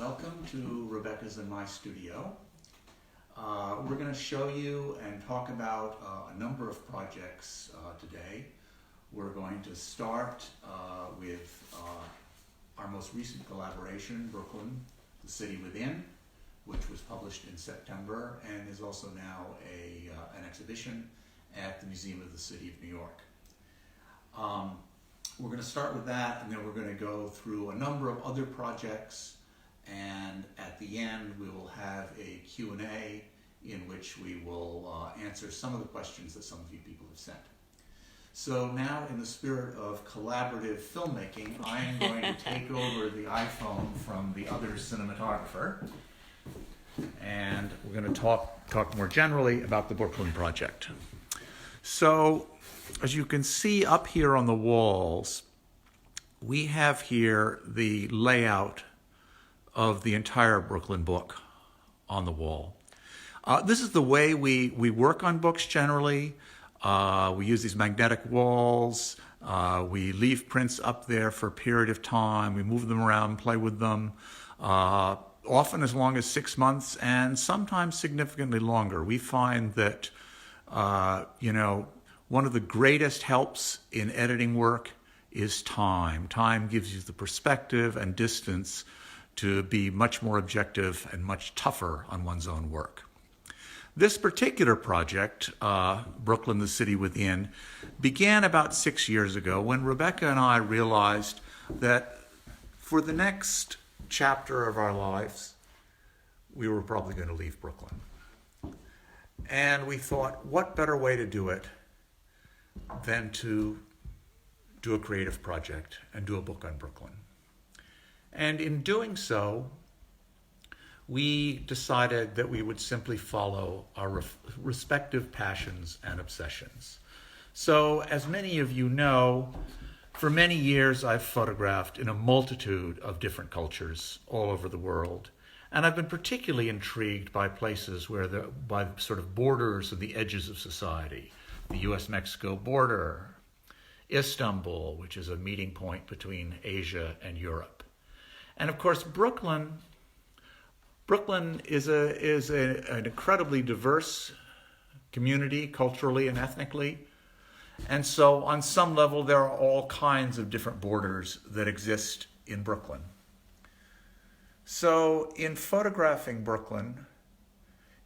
Welcome to Rebecca's and my studio. We're going to show you and talk about a number of projects today. We're going to start with our most recent collaboration, Brooklyn, the City Within, which was published in September and is also now an exhibition at the Museum of the City of New York. We're going to start with that, and then we're going to go through a number of other projects, and at the end we will have a Q&A in which we will answer some of the questions that some of you people have sent. So now, in the spirit of collaborative filmmaking, I am going to take over the iPhone from the other cinematographer, and we're going to talk more generally about the Brooklyn project. So, as you can see up here on the walls, we have here the layout of the entire Brooklyn book on the wall. This is the way we work on books generally. We use these magnetic walls. We leave prints up there for a period of time. We move them around, play with them, often as long as 6 months and sometimes significantly longer. We find that, one of the greatest helps in editing work is time. Time gives you the perspective and distance to be much more objective and much tougher on one's own work. This particular project, Brooklyn, the City Within, began about 6 years ago when Rebecca and I realized that for the next chapter of our lives, we were probably going to leave Brooklyn. And we thought, what better way to do it than to do a creative project and do a book on Brooklyn. And in doing so, we decided that we would simply follow our respective passions and obsessions. So, as many of you know, for many years I've photographed in a multitude of different cultures all over the world. And I've been particularly intrigued by places where by the sort of borders and the edges of society. The US-Mexico border, Istanbul, which is a meeting point between Asia and Europe. And of course, Brooklyn is an incredibly diverse community, culturally and ethnically. And so on some level, there are all kinds of different borders that exist in Brooklyn. So in photographing Brooklyn,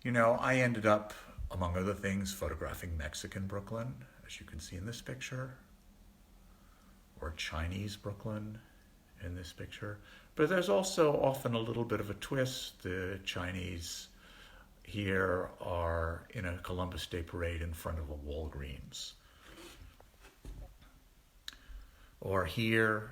I ended up, among other things, photographing Mexican Brooklyn, as you can see in this picture, or Chinese Brooklyn in this picture. But there's also often a little bit of a twist. The Chinese here are in a Columbus Day parade in front of a Walgreens. Or here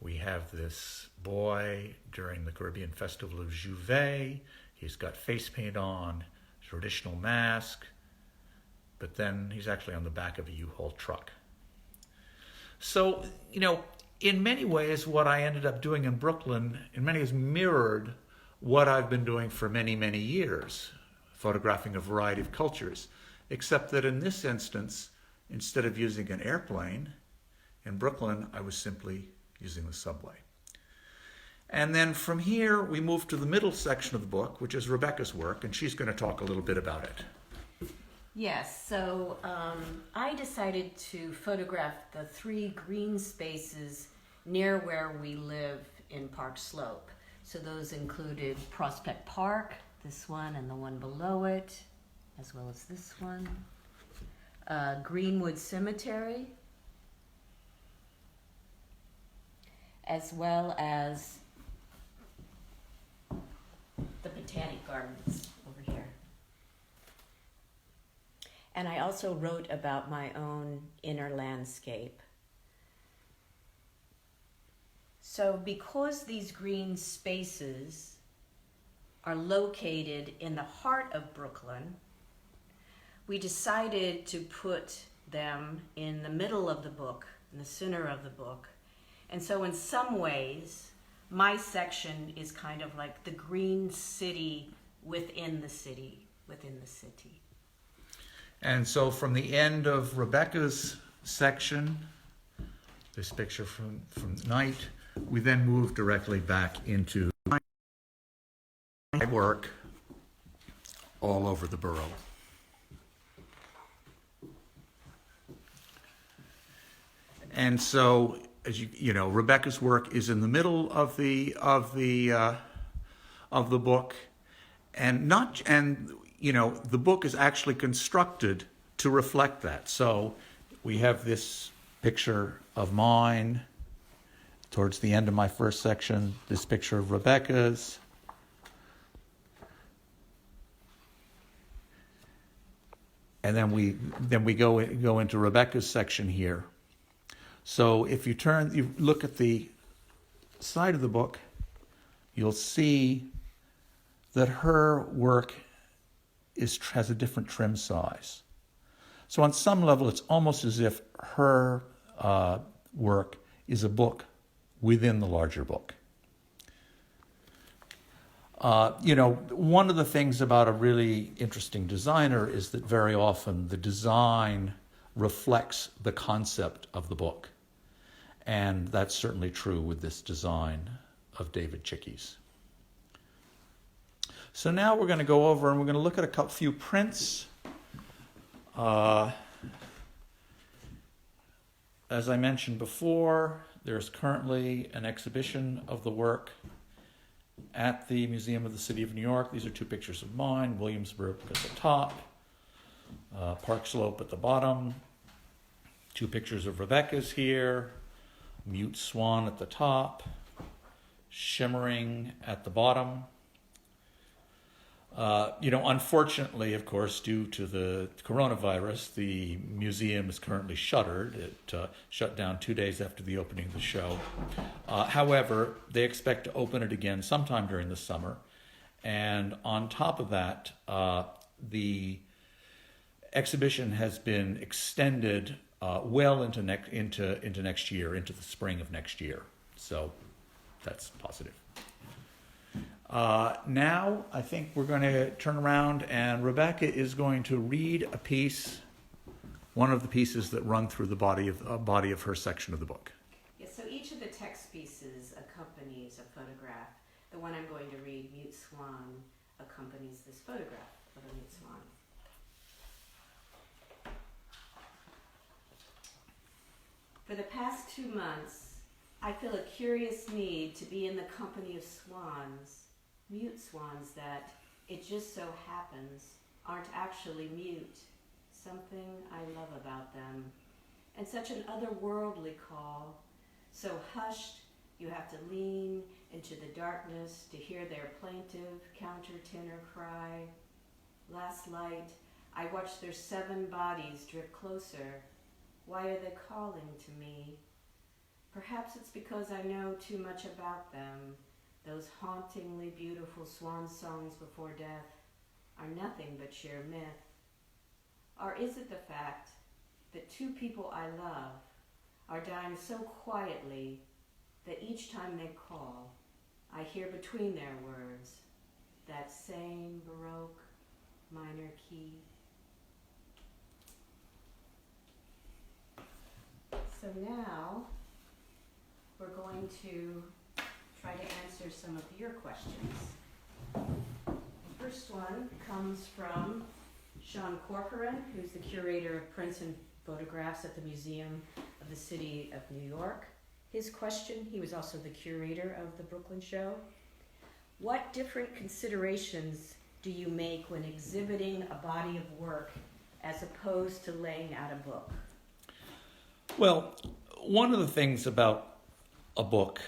we have this boy during the Caribbean Festival of Juve. He's got face paint on, traditional mask, but then he's actually on the back of a U-Haul truck. So, in many ways, what I ended up doing in Brooklyn, in many ways, mirrored what I've been doing for many, many years, photographing a variety of cultures, except that in this instance, instead of using an airplane, in Brooklyn, I was simply using the subway. And then from here, we move to the middle section of the book, which is Rebecca's work, and she's going to talk a little bit about it. Yes, so I decided to photograph the 3 green spaces near where we live in Park Slope. So those included Prospect Park, this one and the one below it, as well as this one. Greenwood Cemetery, as well as the Botanic Gardens over here. And I also wrote about my own inner landscape. So because these green spaces are located in the heart of Brooklyn, we decided to put them in the middle of the book, in the center of the book. And so in some ways, my section is kind of like the green city within the city, within the city. And so from the end of Rebecca's section, this picture from night, we then move directly back into work all over the borough. And so, as you know, Rebecca's work is in the middle of the book, the book is actually constructed to reflect that. So we have this picture of mine towards the end of my first section, this picture of Rebecca's. And then we go into Rebecca's section here. So if you look at the side of the book, you'll see that her work has a different trim size. So on some level, it's almost as if her work is a book within the larger book. One of the things about a really interesting designer is that very often the design reflects the concept of the book. And that's certainly true with this design of David Chicke's. So now we're going to go over and we're going to look at a few prints. As I mentioned before, there's currently an exhibition of the work at the Museum of the City of New York. These are two pictures of mine, Williamsburg at the top, Park Slope at the bottom, two pictures of Rebecca's here, Mute Swan at the top, Shimmering at the bottom. Unfortunately, of course, due to the coronavirus, the museum is currently shuttered. It shut down 2 days after the opening of the show. However, they expect to open it again sometime during the summer. And on top of that, the exhibition has been extended well into next year, into the spring of next year. So that's positive. Now I think we're going to turn around and Rebecca is going to read a piece, one of the pieces that run through the body of her section of the book. Yes, so each of the text pieces accompanies a photograph. The one I'm going to read, Mute Swan, accompanies this photograph of a mute swan. For the past 2 months, I feel a curious need to be in the company of swans, mute swans that, it just so happens, aren't actually mute. Something I love about them. And such an otherworldly call, so hushed you have to lean into the darkness to hear their plaintive countertenor cry. Last light, I watched their 7 bodies drift closer. Why are they calling to me? Perhaps it's because I know too much about them. Those hauntingly beautiful swan songs before death are nothing but sheer myth. Or is it the fact that 2 people I love are dying so quietly that each time they call, I hear between their words that same Baroque minor key? So now we're going to try to answer some of your questions. The first one comes from Sean Corcoran, who's the curator of prints and photographs at the Museum of the City of New York. His question, he was also the curator of the Brooklyn show. What different considerations do you make when exhibiting a body of work as opposed to laying out a book? Well, one of the things about a book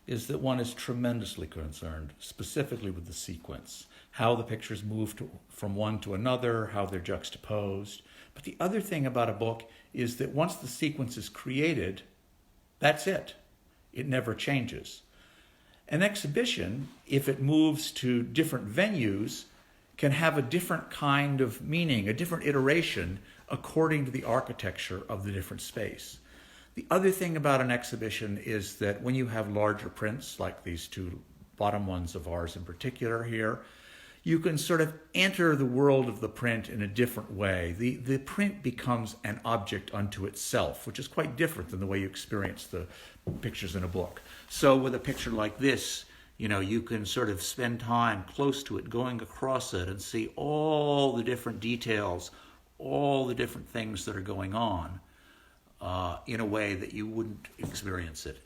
is that one is tremendously concerned, specifically with the sequence, how the pictures move from one to another, how they're juxtaposed. But the other thing about a book is that once the sequence is created, that's it. It never changes. An exhibition, if it moves to different venues, can have a different kind of meaning, a different iteration according to the architecture of the different space. The other thing about an exhibition is that when you have larger prints, like these 2 bottom ones of ours in particular here, you can sort of enter the world of the print in a different way. The print becomes an object unto itself, which is quite different than the way you experience the pictures in a book. So with a picture like this, you can sort of spend time close to it, going across it, and see all the different details, all the different things that are going on in a way that you wouldn't experience it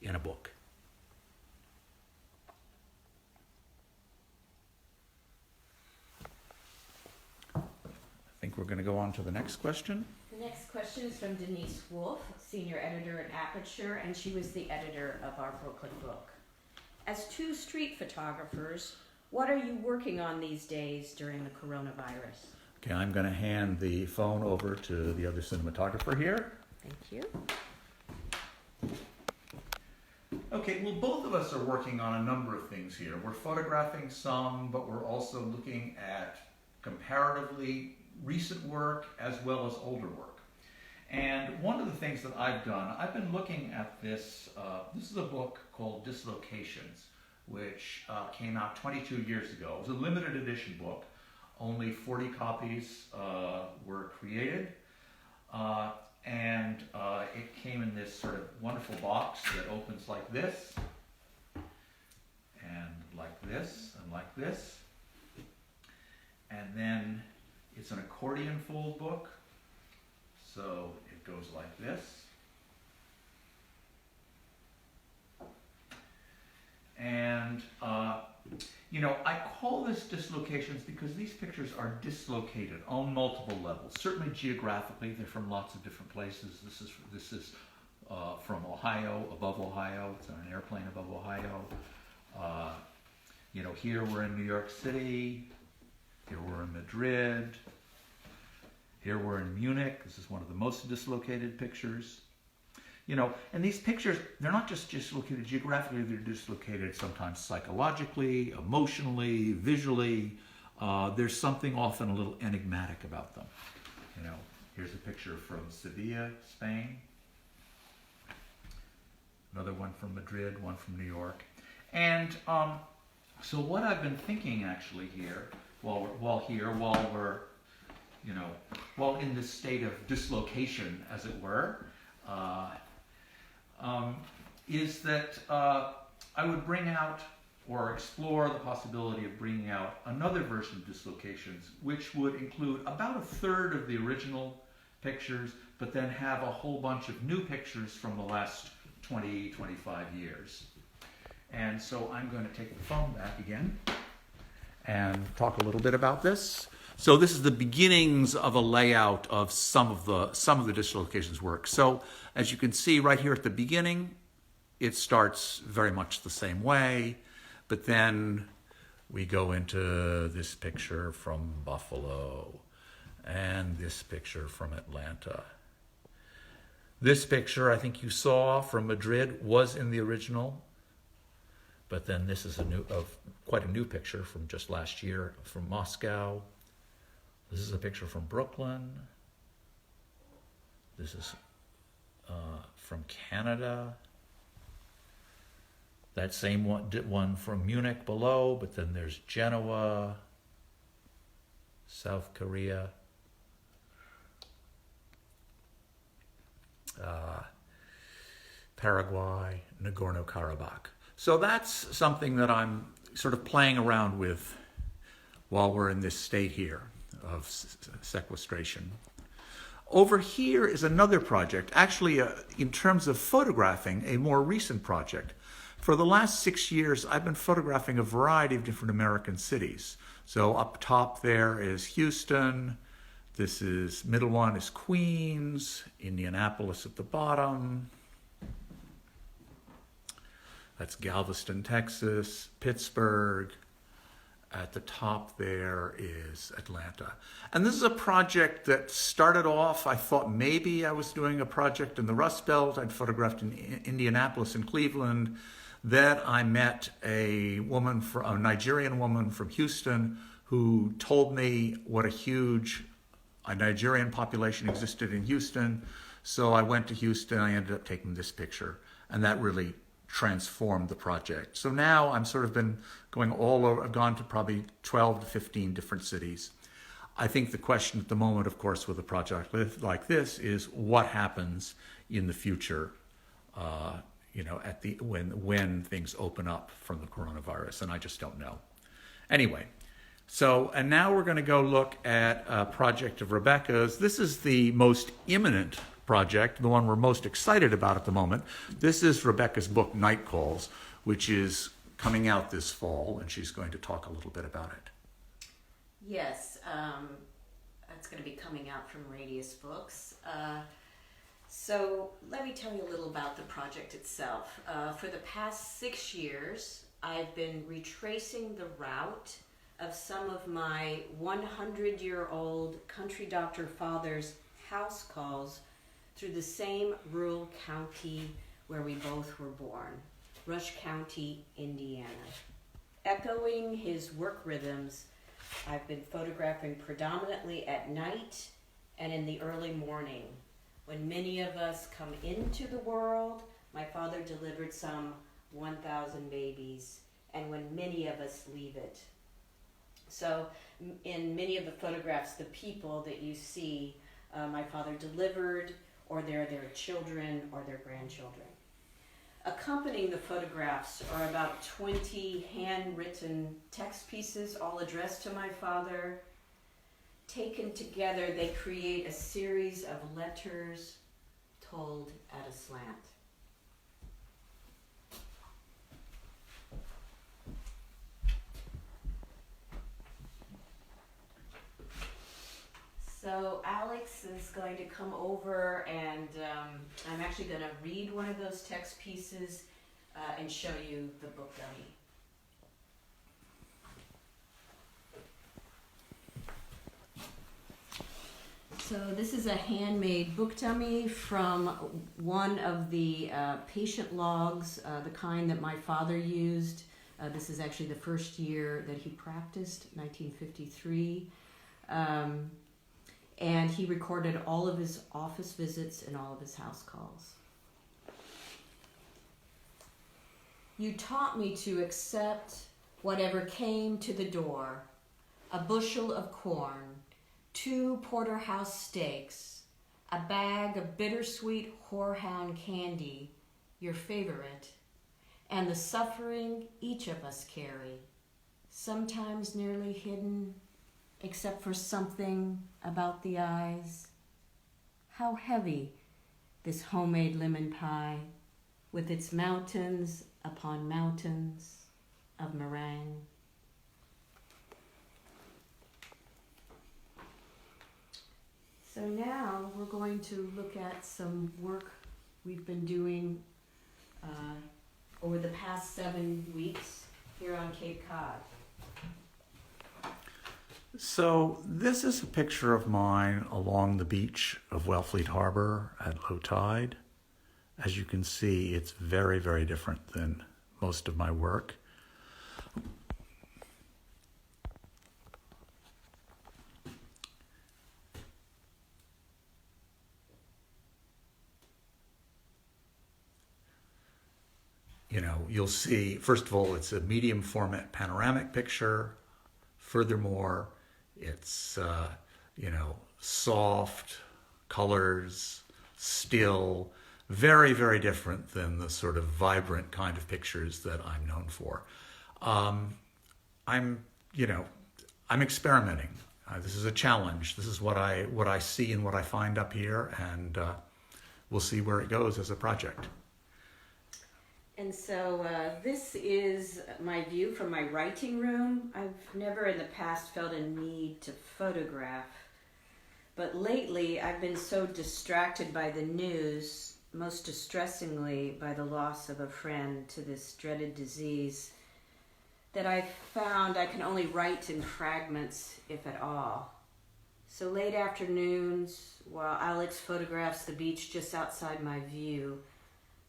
in a book. I think we're going to go on to the next question. The next question is from Denise Wolfe, senior editor at Aperture, and she was the editor of our Brooklyn book. As two street photographers, what are you working on these days during the coronavirus? Okay, I'm going to hand the phone over to the other cinematographer here. Thank you. Okay, well, both of us are working on a number of things here. We're photographing some, but we're also looking at comparatively recent work as well as older work. And one of the things that I've done, I've been looking at this. This is a book called Dislocations, which came out 22 years ago. It was a limited edition book. Only 40 copies were created. And it came in this sort of wonderful box that opens like this, and like this, and like this. And then it's an accordion fold book, so it goes like this. And, I call this Dislocations because these pictures are dislocated on multiple levels. Certainly geographically, they're from lots of different places. This is from Ohio, above Ohio. It's on an airplane above Ohio. Here we're in New York City. Here we're in Madrid. Here we're in Munich. This is one of the most dislocated pictures. And these pictures, they're not just dislocated geographically, they're dislocated sometimes psychologically, emotionally, visually. There's something often a little enigmatic about them. Here's a picture from Sevilla, Spain. Another one from Madrid, one from New York. And so what I've been thinking actually here, while we're in this state of dislocation, as it were, is that I would bring out or explore the possibility of bringing out another version of Dislocations, which would include about a third of the original pictures, but then have a whole bunch of new pictures from the last 20, 25 years. And so I'm going to take the phone back again and talk a little bit about this. So this is the beginnings of a layout of some of the Dislocations work. So as you can see right here at the beginning, it starts very much the same way, but then we go into this picture from Buffalo and this picture from Atlanta. This picture I think you saw from Madrid was in the original, but then this is quite a new picture from just last year from Moscow. This is a picture from Brooklyn. This is from Canada. That same one from Munich below, but then there's Genoa, South Korea, Paraguay, Nagorno-Karabakh. So that's something that I'm sort of playing around with while we're in this state here of sequestration. Over here is another project, actually in terms of photographing, a more recent project. For the last 6 years, I've been photographing a variety of different American cities. So up top there is Houston. Middle one is Queens, Indianapolis at the bottom. That's Galveston, Texas, Pittsburgh. At the top there is Atlanta. And this is a project that started off, I thought maybe I was doing a project in the Rust Belt. I'd photographed in Indianapolis and Cleveland. Then I met a Nigerian woman from Houston who told me what a Nigerian population existed in Houston. So I went to Houston, I ended up taking this picture, and that really transformed the project. So now I'm sort of been going all over. I've gone to probably 12 to 15 different cities. I think the question at the moment, of course, with a project like this is what happens in the future, at the when things open up from the coronavirus, and I just don't know. Anyway, and now we're going to go look at a project of Rebecca's. This is the most imminent project, the one we're most excited about at the moment. This is Rebecca's book, Night Calls, which is coming out this fall, and she's going to talk a little bit about it. Yes, it's going to be coming out from Radius Books. So let me tell you a little about the project itself. For the past 6 years, I've been retracing the route of some of my 100-year-old country doctor father's house calls through the same rural county where we both were born, Rush County, Indiana. Echoing his work rhythms, I've been photographing predominantly at night and in the early morning. When many of us come into the world, my father delivered some 1,000 babies, and when many of us leave it. So in many of the photographs, the people that you see, my father delivered, or they're their children or their grandchildren. Accompanying the photographs are about 20 handwritten text pieces, all addressed to my father. Taken together, they create a series of letters told at a slant. So Alex is going to come over, and I'm actually going to read one of those text pieces and show you the book dummy. So this is a handmade book dummy from one of the patient logs, the kind that my father used. This is actually the first year that he practiced, 1953. And he recorded all of his office visits and all of his house calls. You taught me to accept whatever came to the door, a bushel of corn, 2 porterhouse steaks, a bag of bittersweet horehound candy, your favorite, and the suffering each of us carry, sometimes nearly hidden, except for something about the eyes. How heavy this homemade lemon pie, with its mountains upon mountains of meringue. So now we're going to look at some work we've been doing over the past 7 weeks here on Cape Cod. So this is a picture of mine along the beach of Wellfleet Harbor at low tide. As you can see, it's very, very different than most of my work. You'll see, first of all, it's a medium format panoramic picture. Furthermore, it's, soft colors, still, very, very different than the sort of vibrant kind of pictures that I'm known for. I'm experimenting. This is a challenge. This is what I see and what I find up here, and we'll see where it goes as a project. And so this is my view from my writing room. I've never in the past felt a need to photograph, but lately I've been so distracted by the news, most distressingly by the loss of a friend to this dreaded disease, that I found I can only write in fragments, if at all. So late afternoons, while Alex photographs the beach just outside my view,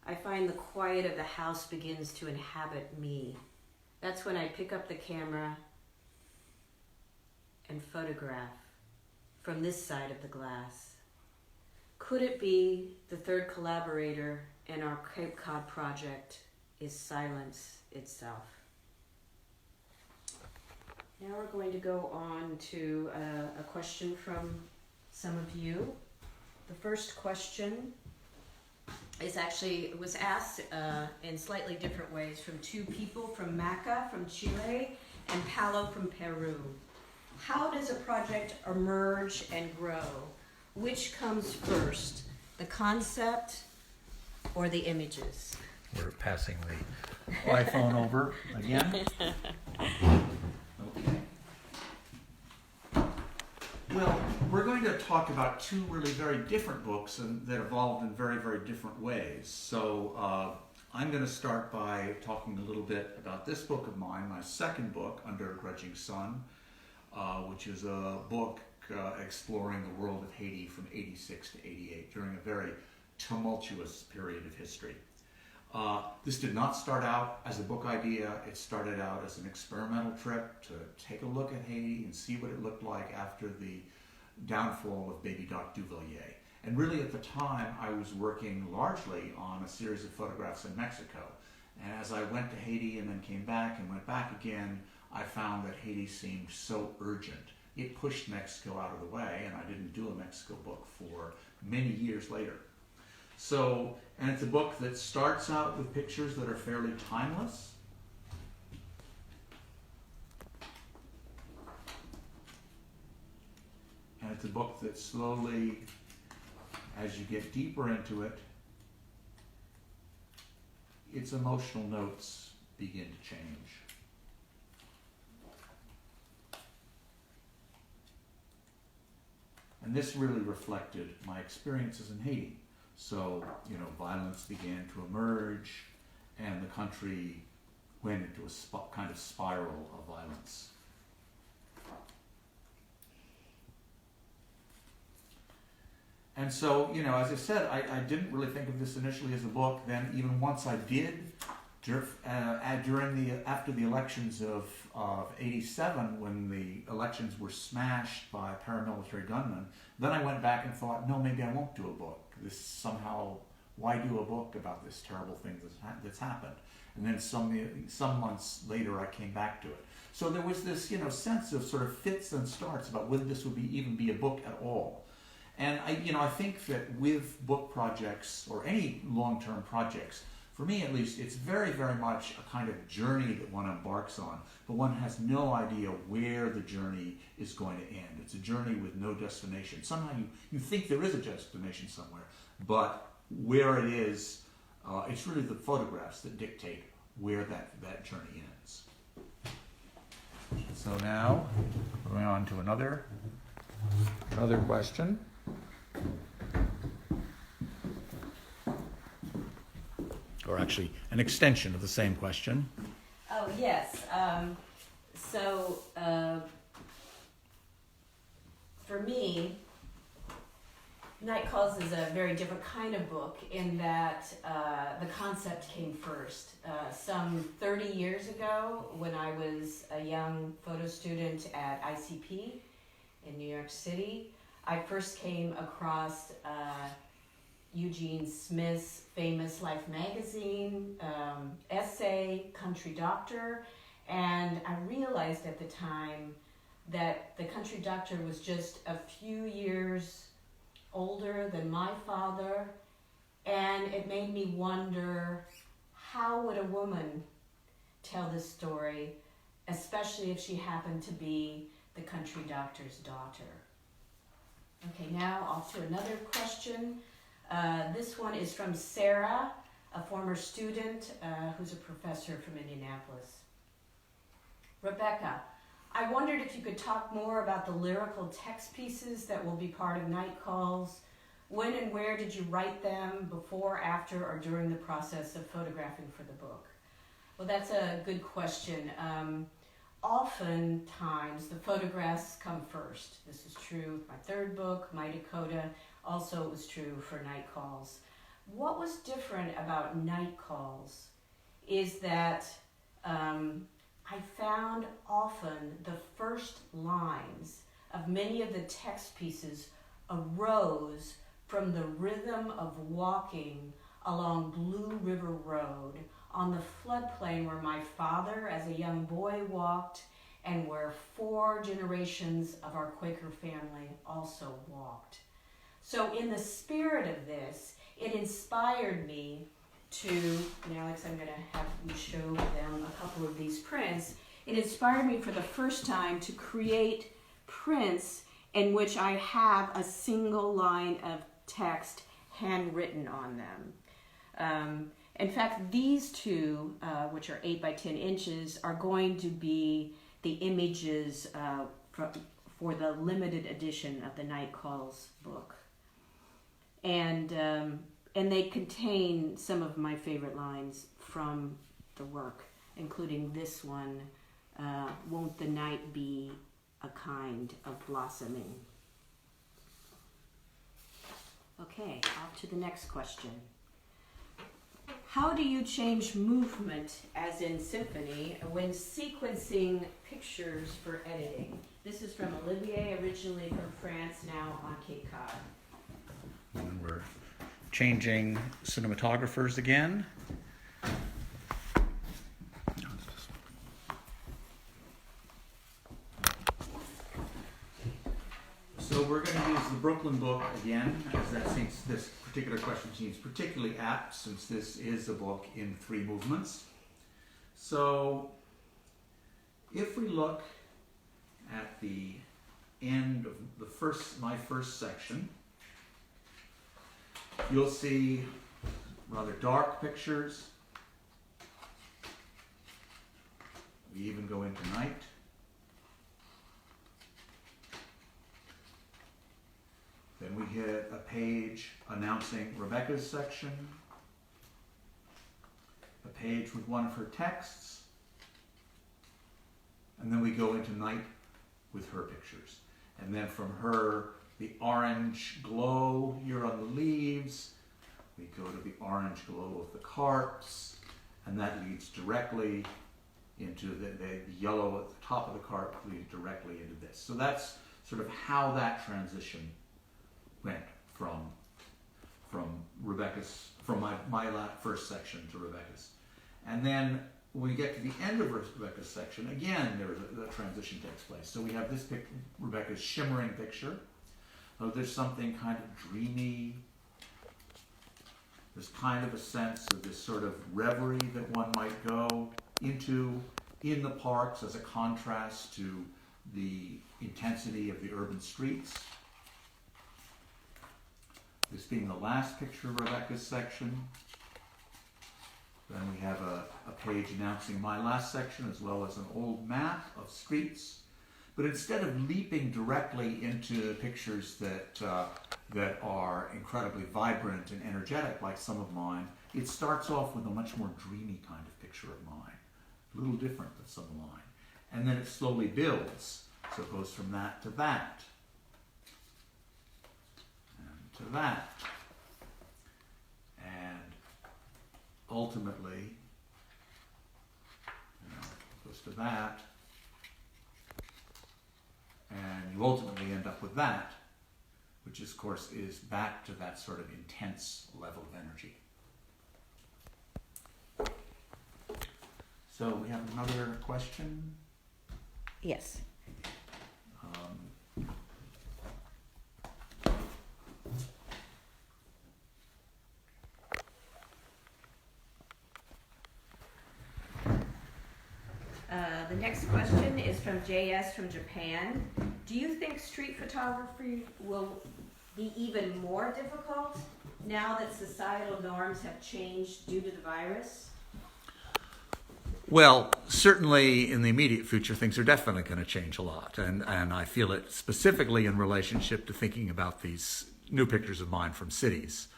I find the quiet of the house begins to inhabit me. That's when I pick up the camera and photograph from this side of the glass. Could it be the third collaborator in our Cape Cod project is silence itself? Now we're going to go on to a question from some of you. The first question it was asked in slightly different ways from two people, from Maca from Chile and Palo from Peru. How does a project emerge and grow? Which comes first, the concept or the images? We're passing the iPhone over again. Okay. Well, we're going to talk about two really very different books that evolved in very, very different ways. So I'm going to start by talking a little bit about this book of mine, my second book, Under a Grudging Sun, which is a book exploring the world of Haiti from 86 to 88 during a very tumultuous period of history. This did not start out as a book idea. It started out as an experimental trip to take a look at Haiti and see what it looked like after the downfall of Baby Doc Duvalier. And really at the time, I was working largely on a series of photographs in Mexico. And as I went to Haiti and then came back and went back again, I found that Haiti seemed so urgent. It pushed Mexico out of the way, and I didn't do a Mexico book for many years later. So, and it's a book that starts out with pictures that are fairly timeless. And it's a book that slowly, as you get deeper into it, its emotional notes begin to change. And this really reflected my experiences in Haiti. So, violence began to emerge, and the country went into a kind of spiral of violence. And so, as I said, I didn't really think of this initially as a book. Then, even once I did, after the elections of '87, when the elections were smashed by paramilitary gunmen, then I went back and thought, no, maybe I won't do a book. This somehow, why do a book about this terrible thing that's happened? And then some months later, I came back to it. So there was this, sense of sort of fits and starts about whether this would even be a book at all. And I think that with book projects or any long-term projects, for me at least, it's very, very much a kind of journey that one embarks on, but one has no idea where the journey is going to end. It's a journey with no destination. Somehow you think there is a destination somewhere, but where it is, it's really the photographs that dictate where that journey ends. So now, going on to another question. Or actually, an extension of the same question. Oh, yes. For me, Night Calls is a very different kind of book in that the concept came first. Some 30 years ago, when I was a young photo student at ICP in New York City, I first came across Eugene Smith's famous Life magazine essay, Country Doctor, and I realized at the time that the Country Doctor was just a few years older than my father, and it made me wonder, how would a woman tell this story, especially if she happened to be the Country Doctor's daughter? Okay, now off to another question. This one is from Sarah, a former student who's a professor from Indianapolis. Rebecca, I wondered if you could talk more about the lyrical text pieces that will be part of Night Calls. When and where did you write them, before, after, or during the process of photographing for the book? Well, that's a good question. Oftentimes, the photographs come first. This is true with my third book, My Dakota. Also, it was true for Night Calls. What was different about Night Calls is that I found often the first lines of many of the text pieces arose from the rhythm of walking along Blue River Road on the floodplain where my father as a young boy walked and where 4 generations of our Quaker family also walked. So in the spirit of this, it inspired me to, and Alex, I'm going to have you show them a couple of these prints. It inspired me for the first time to create prints in which I have a single line of text handwritten on them. In fact, these two, which are 8 by 10 inches, are going to be the images for the limited edition of the Night Calls book. And they contain some of my favorite lines from the work, including this one, won't the night be a kind of blossoming? Okay, off to the next question. How do you change movement, as in symphony, when sequencing pictures for editing? This is from Olivier, originally from France, now on Cape Cod. And we're changing cinematographers again. So we're going to use the Brooklyn book again, as that seems, this particular question seems particularly apt, since this is a book in 3 movements. So if we look at the end of my first section, you'll see rather dark pictures. We even go into night. Then we hit a page announcing Rebecca's section, a page with one of her texts, and then we go into night with her pictures. And then from her, the orange glow here on the leaves, we go to the orange glow of the carps, and that leads directly into the yellow at the top of the carp leads directly into this. So that's sort of how that transition went from Rebecca's, from my first section to Rebecca's. And then when we get to the end of Rebecca's section, again, the transition takes place. So we have this Rebecca's shimmering picture. Oh, there's something kind of dreamy. There's kind of a sense of this sort of reverie that one might go into in the parks as a contrast to the intensity of the urban streets. This being the last picture of Rebecca's section. Then we have a page announcing my last section, as well as an old map of streets. But instead of leaping directly into pictures that are incredibly vibrant and energetic, like some of mine, it starts off with a much more dreamy kind of picture of mine, a little different than some of mine. And then it slowly builds. So it goes from that to that, and to that. And ultimately, it goes to that. And you ultimately end up with that, which of course is back to that sort of intense level of energy. So we have another question. Yes. The next question is from JS from Japan. Do you think street photography will be even more difficult now that societal norms have changed due to the virus? Well, certainly in the immediate future, things are definitely going to change a lot. And I feel it specifically in relationship to thinking about these new pictures of mine from cities.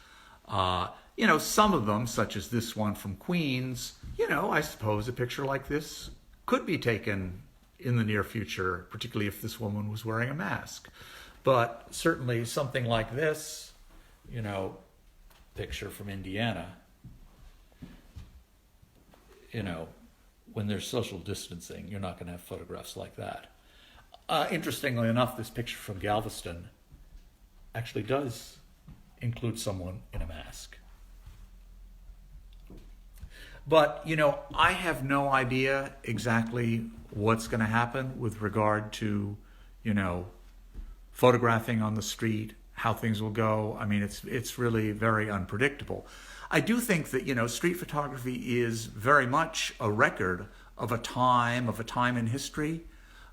Some of them, such as this one from Queens, I suppose a picture like this could be taken in the near future, particularly if this woman was wearing a mask. But certainly something like this, picture from Indiana, when there's social distancing, you're not going to have photographs like that. Interestingly enough, this picture from Galveston actually does include someone in a mask. But, I have no idea exactly what's going to happen with regard to, photographing on the street how things will go. I mean, it's really very unpredictable. I do think that, street photography is very much a record of a time in history.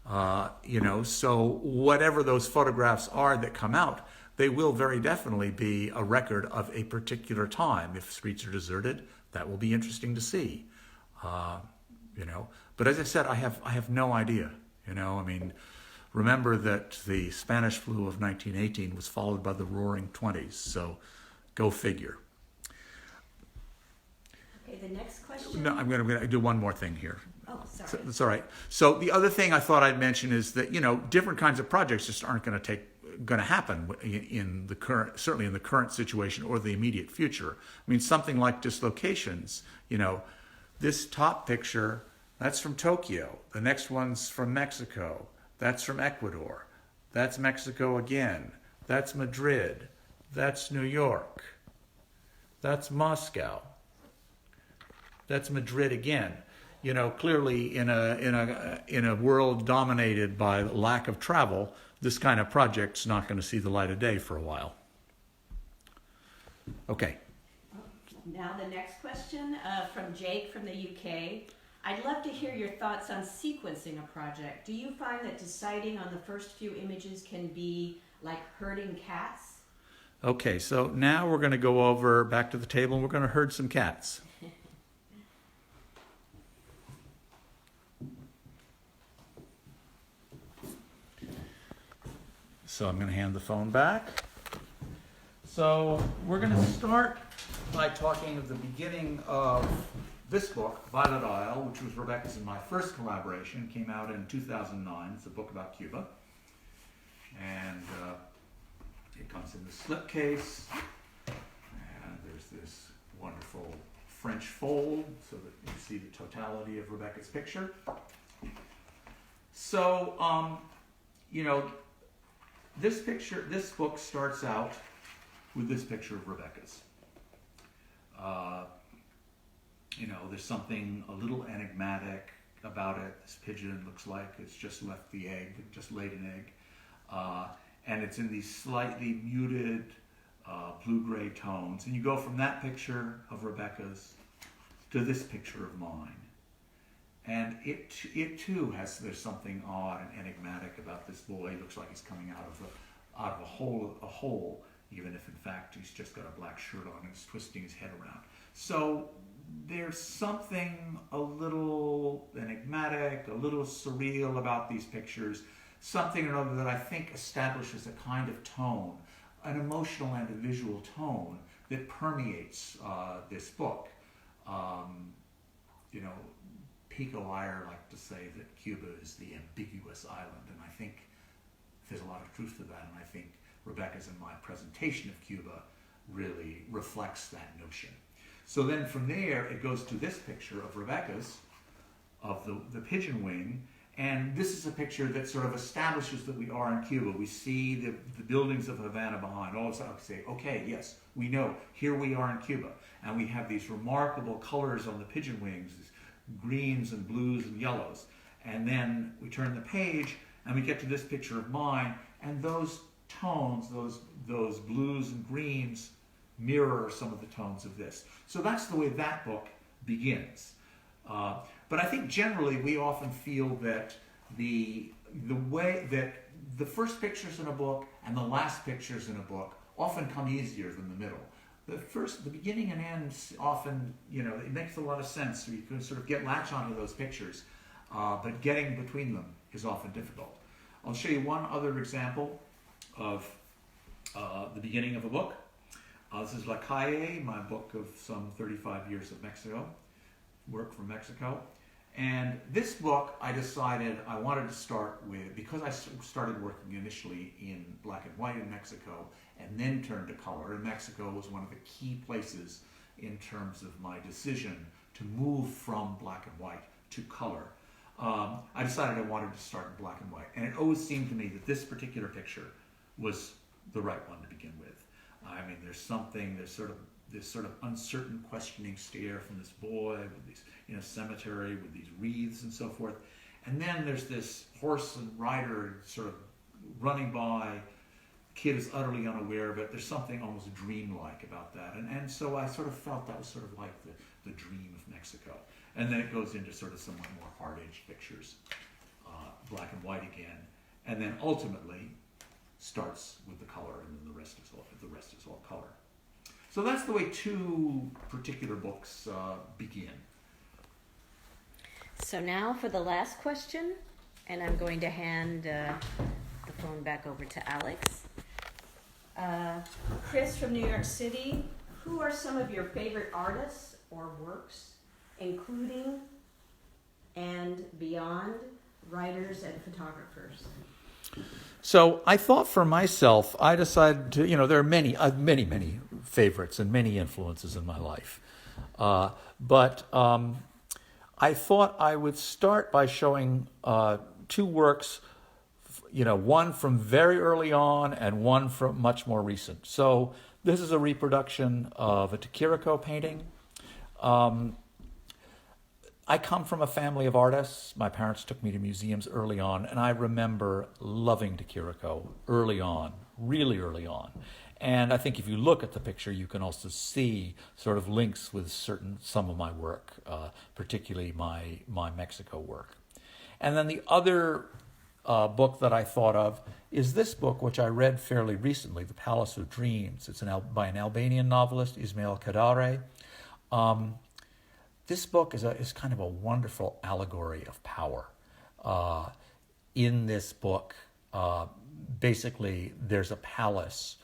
So whatever those photographs are that come out, they will very definitely be a record of a particular time. If streets are deserted, that will be interesting to see. But as I said, I have no idea. Remember that the Spanish flu of 1918 was followed by the Roaring Twenties, so go figure. Okay, the next question. No, I'm going to do one more thing here. Oh, sorry. That's all right. So the other thing I thought I'd mention is that different kinds of projects just aren't going to happen certainly in the current situation or the immediate future. I mean, something like dislocations. This top picture, that's from Tokyo. The next one's from Mexico. That's from Ecuador. That's Mexico again. That's Madrid. That's New York. That's Moscow. That's Madrid again. Clearly in a world dominated by lack of travel, this kind of project's not going to see the light of day for a while. Okay. Now the next question from Jake from the UK. I'd love to hear your thoughts on sequencing a project. Do you find that deciding on the first few images can be like herding cats? Okay, so now we're going to go over back to the table and we're going to herd some cats. So I'm going to hand the phone back. So we're going to start by talking of the beginning of this book, Violet Isle, which was Rebecca's and my first collaboration, came out in 2009. It's a book about Cuba. And it comes in the slipcase. And there's this wonderful French fold so that you see the totality of Rebecca's picture. So, this book starts out with this picture of Rebecca's. There's something a little enigmatic about it. This pigeon looks like it's just left the egg, just laid an egg. And it's in these slightly muted blue-gray tones. And you go from that picture of Rebecca's to this picture of mine. And it too there's something odd and enigmatic about this boy. He looks like he's coming out of a hole, even if in fact he's just got a black shirt on and he's twisting his head around. So there's something a little enigmatic, a little surreal about these pictures, something or other that I think establishes a kind of tone, an emotional and a visual tone that permeates this book. Pico Iyer liked to say that Cuba is the ambiguous island, and I think there's a lot of truth to that, and I think Rebecca's and my presentation of Cuba really reflects that notion. So then from there, it goes to this picture of Rebecca's, of the pigeon wing, and this is a picture that sort of establishes that we are in Cuba. We see the buildings of Havana behind. All of a sudden, we say, okay, yes, we know, here we are in Cuba. And we have these remarkable colors on the pigeon wings, greens and blues and yellows. And then we turn the page and we get to this picture of mine, and those tones, those blues and greens mirror some of the tones of this. So that's the way that book begins. But I think generally we often feel that the way that the first pictures in a book and the last pictures in a book often come easier than the middle. The beginning and end often, it makes a lot of sense. You can sort of latch onto those pictures, but getting between them is often difficult. I'll show you one other example of the beginning of a book. This is La Calle, my book of some 35 years of Mexico, work from Mexico. And this book, I decided I wanted to start with, because I started working initially in black and white in Mexico and then turned to color, and Mexico was one of the key places in terms of my decision to move from black and white to color. I decided I wanted to start in black and white. And it always seemed to me that this particular picture was the right one to begin with. I mean, there's this sort of uncertain, questioning stare from this boy with these, in a cemetery with these wreaths and so forth. And then there's this horse and rider sort of running by, kid is utterly unaware of it. There's something almost dreamlike about that. And so I sort of felt that was sort of like the dream of Mexico. And then it goes into sort of somewhat more hard-edged pictures, black and white again, and then ultimately starts with the color, and then the rest is all color. So that's the way two particular books begin. So now for the last question, and I'm going to hand the phone back over to Alex. Chris from New York City, who are some of your favorite artists or works, including and beyond writers and photographers? So I thought for myself, I decided to, there are many favorites and many influences in my life. But I thought I would start by showing two works, one from very early on and one from much more recent. So this is a reproduction of a Chirico painting. I come from a family of artists. My parents took me to museums early on, and I remember loving Chirico early on, really early on. And I think if you look at the picture, you can also see sort of links with some of my work, particularly my Mexico work. And then the other book that I thought of is this book, which I read fairly recently, The Palace of Dreams. It's by an Albanian novelist, Ismail Kadare. This book is kind of a wonderful allegory of power. In this book, basically, there's a palace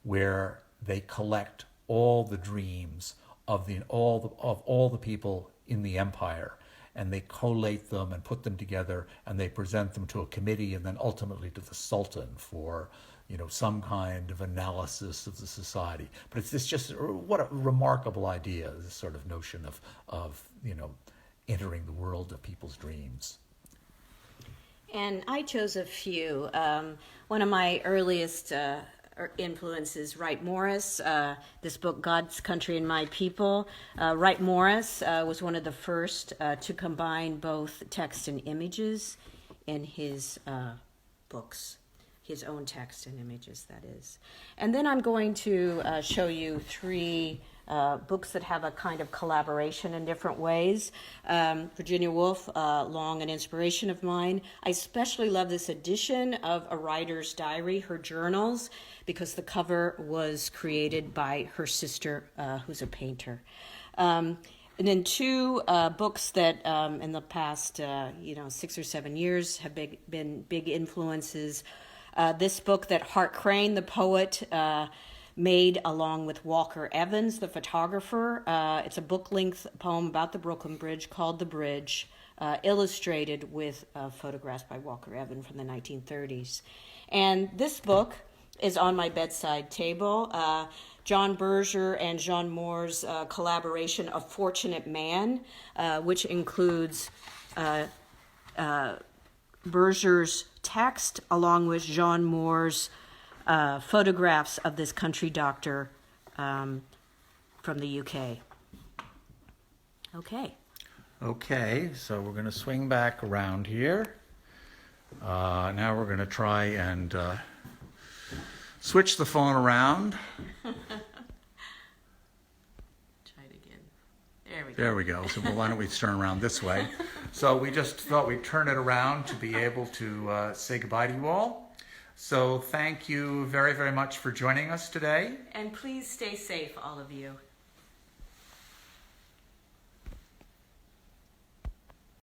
where they collect all the dreams of all the people in the empire, and they collate them and put them together, and they present them to a committee, and then ultimately to the Sultan for some kind of analysis of the society. But it's just what a remarkable idea, this sort of notion of entering the world of people's dreams. And I chose a few. One of my earliest influences, Wright Morris, this book, God's Country and My People. Wright Morris was one of the first to combine both text and images in his books. His own text and images, that is. And then I'm going to show you three books that have a kind of collaboration in different ways. Virginia Woolf, long an inspiration of mine. I especially love this edition of A Writer's Diary, her journals, because the cover was created by her sister, who's a painter. And then two books that in the past 6 or 7 years have been big influences. This book that Hart Crane, the poet, made along with Walker Evans, the photographer. It's a book-length poem about the Brooklyn Bridge called The Bridge, illustrated with photographs by Walker Evans from the 1930s. And this book is on my bedside table. John Berger and Jean Moore's collaboration, A Fortunate Man, which includes Berger's text along with Jean Moore's photographs of this country doctor from the UK. Okay, so we're going to swing back around here. Now we're going to try and switch the phone around. Try it again. There we go. So why don't we turn around this way? So we just thought we'd turn it around to be able to say goodbye to you all. So thank you very, very much for joining us today. And please stay safe, all of you.